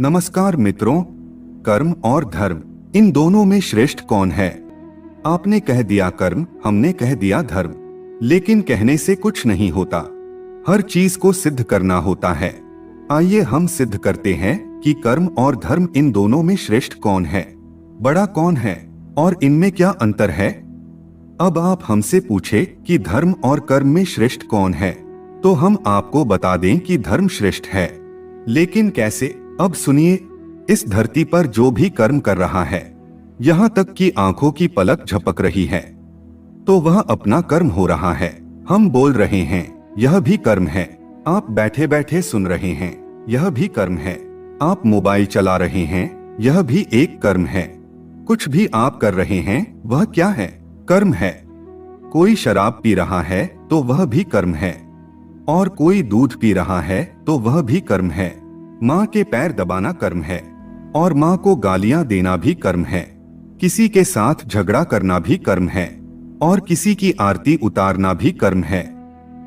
नमस्कार मित्रों, कर्म और धर्म इन दोनों में श्रेष्ठ कौन है? आपने कह दिया कर्म, हमने कह दिया धर्म, लेकिन कहने से कुछ नहीं होता। हर चीज को सिद्ध करना होता है। आइए हम सिद्ध करते हैं कि कर्म और धर्म इन दोनों में श्रेष्ठ कौन है, बड़ा कौन है और इनमें क्या अंतर है। अब आप हमसे पूछे कि धर्म और कर्म में श्रेष्ठ कौन है, तो हम आपको बता दें कि धर्म श्रेष्ठ है। लेकिन कैसे? अब सुनिए। इस धरती पर जो भी कर्म कर रहा है, यहाँ तक कि आंखों की पलक झपक रही है, तो वह अपना कर्म हो रहा है। हम बोल रहे हैं, यह भी कर्म है। आप बैठे बैठे सुन रहे हैं, यह भी कर्म है। आप मोबाइल चला रहे हैं, यह भी एक कर्म है। कुछ भी आप कर रहे हैं, वह क्या है? कर्म है। कोई शराब पी रहा है तो वह भी कर्म है, और कोई दूध पी रहा है तो वह भी कर्म है। माँ के पैर दबाना कर्म है, और माँ को गालियां देना भी कर्म है। किसी के साथ झगड़ा करना भी कर्म है, और किसी की आरती उतारना भी कर्म है।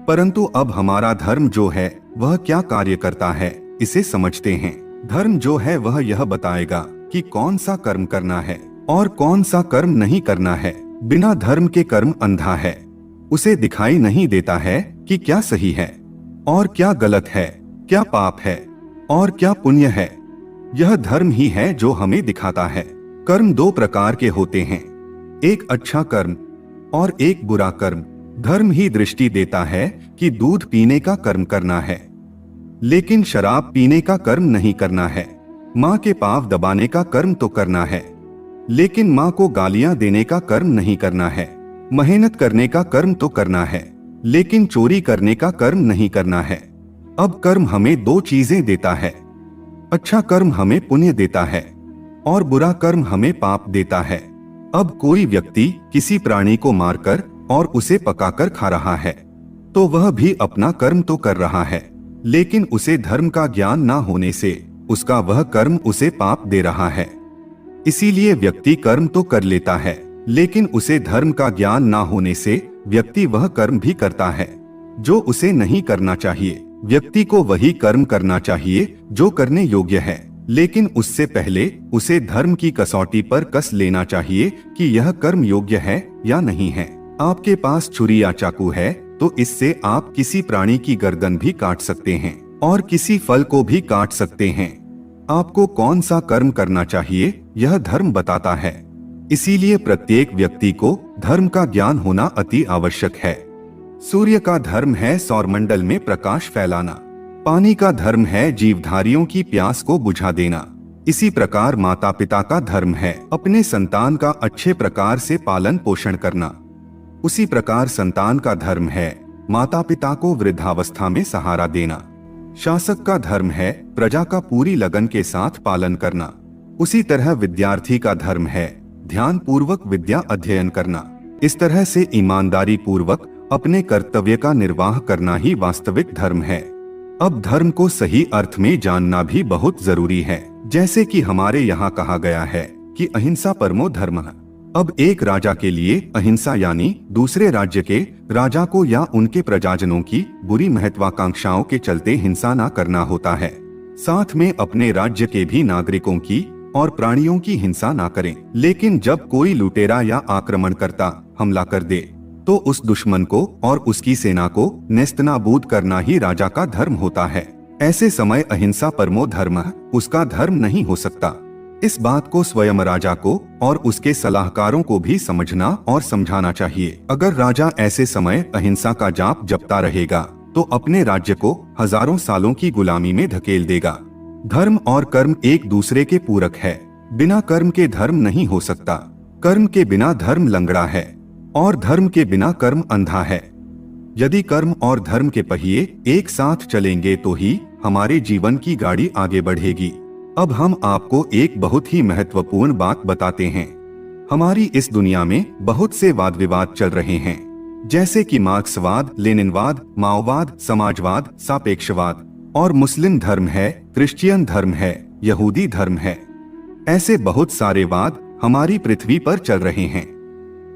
परंतु अब हमारा धर्म जो है वह क्या कार्य करता है, इसे समझते हैं। धर्म जो है वह यह बताएगा कि कौन सा कर्म करना है और कौन सा कर्म नहीं करना है। बिना धर्म के कर्म अंधा है, उसे दिखाई नहीं देता है कि क्या सही है और क्या गलत है, क्या पाप है और क्या पुण्य है। यह धर्म ही है जो हमें दिखाता है। कर्म दो प्रकार के होते हैं, एक अच्छा कर्म और एक बुरा कर्म। धर्म ही दृष्टि देता है कि दूध पीने का कर्म करना है, लेकिन शराब पीने का कर्म नहीं करना है। माँ के पांव दबाने का कर्म तो करना है, लेकिन माँ को गालियां देने का कर्म नहीं करना है। मेहनत करने का कर्म तो करना है, लेकिन चोरी करने का कर्म नहीं करना है। अब कर्म हमें दो चीजें देता है। अच्छा कर्म हमें पुण्य देता है और बुरा कर्म हमें पाप देता है। अब कोई व्यक्ति किसी प्राणी को मारकर और उसे पकाकर खा रहा है, तो वह भी अपना कर्म तो कर रहा है, लेकिन उसे धर्म का ज्ञान ना होने से उसका वह कर्म उसे पाप दे रहा है। इसीलिए व्यक्ति कर्म तो कर लेता है, लेकिन उसे धर्म का ज्ञान ना होने से व्यक्ति वह कर्म भी करता है जो उसे नहीं करना चाहिए। व्यक्ति को वही कर्म करना चाहिए जो करने योग्य है, लेकिन उससे पहले उसे धर्म की कसौटी पर कस लेना चाहिए कि यह कर्म योग्य है या नहीं है। आपके पास छुरी या चाकू है तो इससे आप किसी प्राणी की गर्दन भी काट सकते हैं और किसी फल को भी काट सकते हैं। आपको कौन सा कर्म करना चाहिए यह धर्म बताता है। इसीलिए प्रत्येक व्यक्ति को धर्म का ज्ञान होना अति आवश्यक है। सूर्य का धर्म है सौरमंडल में प्रकाश फैलाना। पानी का धर्म है जीवधारियों की प्यास को बुझा देना। इसी प्रकार माता पिता का धर्म है अपने संतान का अच्छे प्रकार से पालन पोषण करना। उसी प्रकार संतान का धर्म है माता पिता को वृद्धावस्था में सहारा देना। शासक का धर्म है प्रजा का पूरी लगन के साथ पालन करना। उसी तरह विद्यार्थी का धर्म है ध्यान पूर्वक विद्या अध्ययन करना। इस तरह से ईमानदारी पूर्वक अपने कर्तव्य का निर्वाह करना ही वास्तविक धर्म है। अब धर्म को सही अर्थ में जानना भी बहुत जरूरी है। जैसे कि हमारे यहाँ कहा गया है कि अहिंसा परमो धर्मः। अब एक राजा के लिए अहिंसा यानी दूसरे राज्य के राजा को या उनके प्रजाजनों की बुरी महत्वाकांक्षाओं के चलते हिंसा न करना होता है। साथ में अपने राज्य के भी नागरिकों की और प्राणियों की हिंसा ना करें। लेकिन जब कोई लुटेरा या आक्रमणकर्ता हमला कर दे तो उस दुश्मन को और उसकी सेना को नेस्तनाबूद करना ही राजा का धर्म होता है। ऐसे समय अहिंसा परमो धर्मः उसका धर्म नहीं हो सकता। इस बात को स्वयं राजा को और उसके सलाहकारों को भी समझना और समझाना चाहिए। अगर राजा ऐसे समय अहिंसा का जाप जपता रहेगा तो अपने राज्य को हजारों सालों की गुलामी में धकेल देगा। धर्म और कर्म एक दूसरे के पूरक है। बिना कर्म के धर्म नहीं हो सकता। कर्म के बिना धर्म लंगड़ा है और धर्म के बिना कर्म अंधा है। यदि कर्म और धर्म के पहिए एक साथ चलेंगे तो ही हमारे जीवन की गाड़ी आगे बढ़ेगी। अब हम आपको एक बहुत ही महत्वपूर्ण बात बताते हैं। हमारी इस दुनिया में बहुत से वाद विवाद चल रहे हैं, जैसे कि मार्क्सवाद, लेनिनवाद, माओवाद, समाजवाद, सापेक्षवाद, और मुस्लिम धर्म है, क्रिश्चियन धर्म है, यहूदी धर्म है। ऐसे बहुत सारे वाद हमारी पृथ्वी पर चल रहे हैं।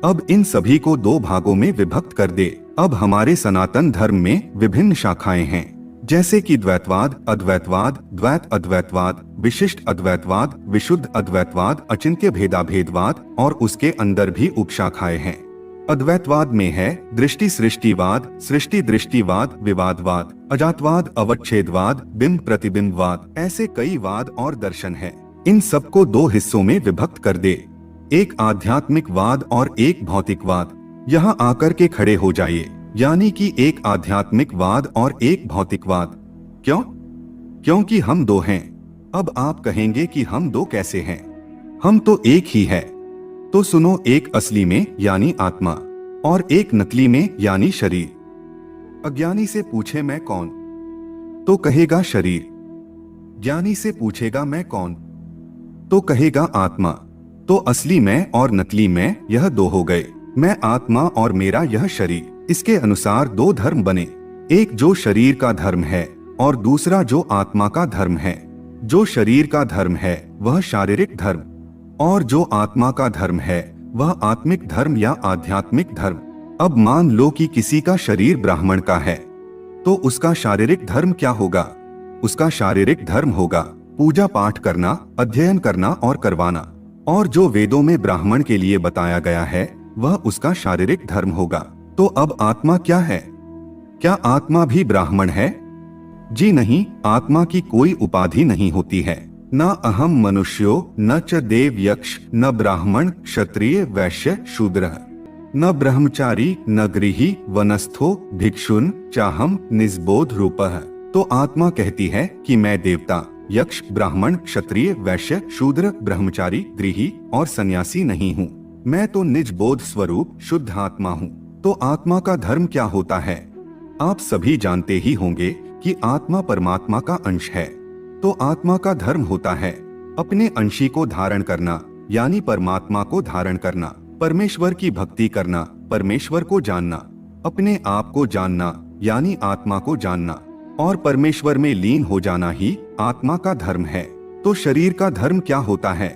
अब इन सभी को दो भागों में विभक्त कर दे। अब हमारे सनातन धर्म में विभिन्न शाखाएं हैं, जैसे कि द्वैतवाद, अद्वैतवाद, द्वैत अद्वैतवाद विशिष्ट अद्वैतवाद, विशुद्ध अद्वैतवाद, अचिंत्य भेदाभेदवाद और उसके अंदर भी उपशाखाएं हैं। अद्वैतवाद में है दृष्टि सृष्टिवाद, सृष्टि दृष्टिवाद, विवादवाद, अजातवाद, अवच्छेदवाद, बिंब प्रतिबिंबवाद, ऐसे कई वाद और दर्शन है। इन सबको दो हिस्सों में विभक्त कर दे, एक आध्यात्मिकवाद और एक भौतिकवाद। यहाँ आकर के खड़े हो जाइए, यानी कि एक आध्यात्मिकवाद और एक भौतिकवाद। क्यों? क्योंकि हम दो हैं। अब आप कहेंगे कि हम दो कैसे हैं? हम तो एक ही है। तो सुनो, एक असली में यानी आत्मा और एक नकली में यानी शरीर। अज्ञानी से पूछे मैं कौन, तो कहेगा शरीर। ज्ञानी से पूछेगा मैं कौन, तो कहेगा आत्मा। तो असली मैं और नकली मैं, यह दो हो गए। मैं आत्मा और मेरा यह शरीर। इसके अनुसार दो धर्म बने, एक जो शरीर का धर्म है और दूसरा जो आत्मा का धर्म है। जो शरीर का धर्म है वह शारीरिक धर्म और जो आत्मा का धर्म है वह आत्मिक धर्म या आध्यात्मिक धर्म। अब मान लो कि किसी का शरीर ब्राह्मण का है, तो उसका शारीरिक धर्म क्या होगा? उसका शारीरिक धर्म होगा पूजा पाठ करना, अध्ययन करना और करवाना। और जो वेदों में ब्राह्मण के लिए बताया गया है वह उसका शारीरिक धर्म होगा। तो अब आत्मा क्या है? क्या आत्मा भी ब्राह्मण है? जी नहीं, आत्मा की कोई उपाधि नहीं होती है। न अहम मनुष्यो न च देव यक्ष न ब्राह्मण क्षत्रिय वैश्य शूद्र न ब्रह्मचारी न गृही वनस्थो भिक्षुन चाहम निस्बोध रूपः। तो आत्मा कहती है कि मैं देवता, यक्ष, ब्राह्मण, क्षत्रिय, वैश्य, शूद्र, ब्रह्मचारी, गृही और सन्यासी नहीं हूँ। मैं तो निज बोध स्वरूप शुद्ध आत्मा हूँ। तो आत्मा का धर्म क्या होता है? आप सभी जानते ही होंगे कि आत्मा परमात्मा का अंश है। तो आत्मा का धर्म होता है अपने अंशी को धारण करना, यानी परमात्मा को धारण करना, परमेश्वर की भक्ति करना, परमेश्वर को जानना, अपने आप को जानना यानी आत्मा को जानना और परमेश्वर में लीन हो जाना ही आत्मा का धर्म है। तो शरीर का धर्म क्या होता है?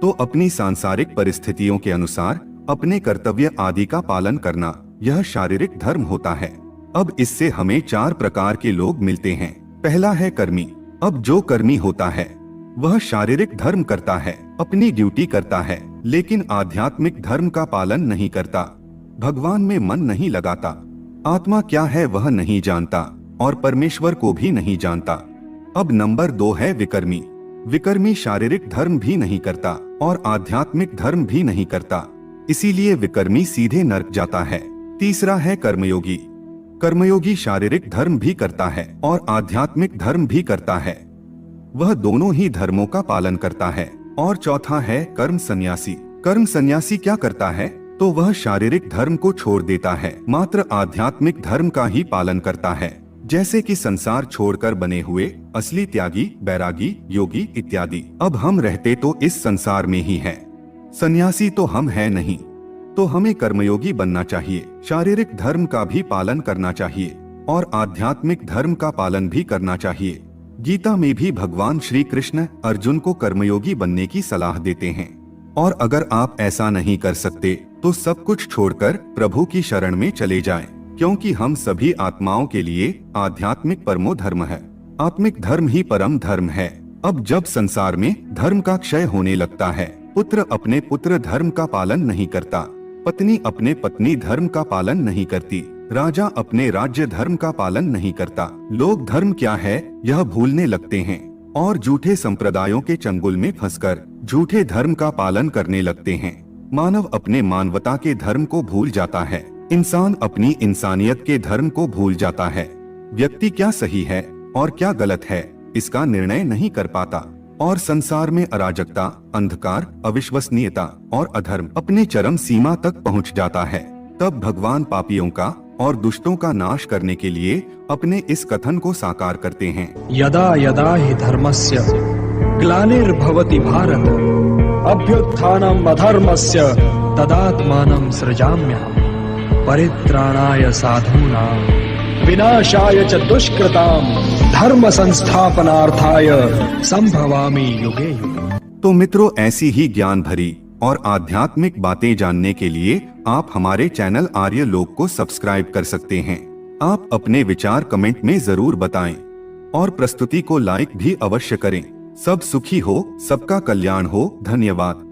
तो अपनी सांसारिक परिस्थितियों के अनुसार अपने कर्तव्य आदि का पालन करना, यह शारीरिक धर्म होता है। अब इससे हमें चार प्रकार के लोग मिलते हैं। पहला है कर्मी। अब जो कर्मी होता है वह शारीरिक धर्म करता है, अपनी ड्यूटी करता है, लेकिन आध्यात्मिक धर्म का पालन नहीं करता, भगवान में मन नहीं लगाता, आत्मा क्या है वह नहीं जानता और परमेश्वर को भी नहीं जानता। अब नंबर 2 है विकर्मी। विकर्मी शारीरिक धर्म भी नहीं करता और आध्यात्मिक धर्म भी नहीं करता, इसीलिए विकर्मी सीधे नरक जाता है। तीसरा है कर्मयोगी। कर्मयोगी शारीरिक धर्म भी करता है और आध्यात्मिक धर्म भी करता है, वह दोनों ही धर्मों का पालन करता है। और चौथा है कर्म सन्यासी। कर्म सन्यासी क्या करता है? तो वह शारीरिक धर्म को छोड़ देता है, मात्र आध्यात्मिक धर्म का ही पालन करता है, जैसे कि संसार छोड़कर बने हुए असली त्यागी, बैरागी, योगी इत्यादि। अब हम रहते तो इस संसार में ही हैं, सन्यासी तो हम हैं नहीं। तो हमें कर्मयोगी बनना चाहिए, शारीरिक धर्म का भी पालन करना चाहिए और आध्यात्मिक धर्म का पालन भी करना चाहिए। गीता में भी भगवान श्री कृष्ण अर्जुन को कर्मयोगी बनने की सलाह देते हैं। और अगर आप ऐसा नहीं कर सकते तो सब कुछ छोड़कर प्रभु की शरण में चले जाएं, क्योंकि हम सभी आत्माओं के लिए आध्यात्मिक परमो धर्म है, आत्मिक धर्म ही परम धर्म है। अब जब संसार में धर्म का क्षय होने लगता है, पुत्र अपने पुत्र धर्म का पालन नहीं करता, पत्नी अपने पत्नी धर्म का पालन नहीं करती, राजा अपने राज्य धर्म का पालन नहीं करता, लोग धर्म क्या है यह भूलने लगते हैं और झूठे संप्रदायों के चंगुल में फंसकर झूठे धर्म का पालन करने लगते हैं। मानव अपने मानवता के धर्म को भूल जाता है, इंसान अपनी इंसानियत के धर्म को भूल जाता है। व्यक्ति क्या सही है और क्या गलत है इसका निर्णय नहीं कर पाता और संसार में अराजकता, अंधकार, अविश्वसनीयता और अधर्म अपने चरम सीमा तक पहुंच जाता है। तब भगवान पापियों का और दुष्टों का नाश करने के लिए अपने इस कथन को साकार करते हैं। यदा यदा हि धर्मस्य ग्लानिर्भवति भारत अभ्युत्थानम् अधर्मस्य तदात्मानं सृजाम्यहम् परित्राणाय साधूनां विनाशाय च दुष्कृतां धर्म संस्थापनार्थाय संभवामि युगे युगे। तो मित्रों, ऐसी ही ज्ञान भरी और आध्यात्मिक बातें जानने के लिए आप हमारे चैनल आर्य लोक को सब्सक्राइब कर सकते हैं। आप अपने विचार कमेंट में जरूर बताएं और प्रस्तुति को लाइक भी अवश्य करें। सब सुखी हो, सबका कल्याण हो। धन्यवाद।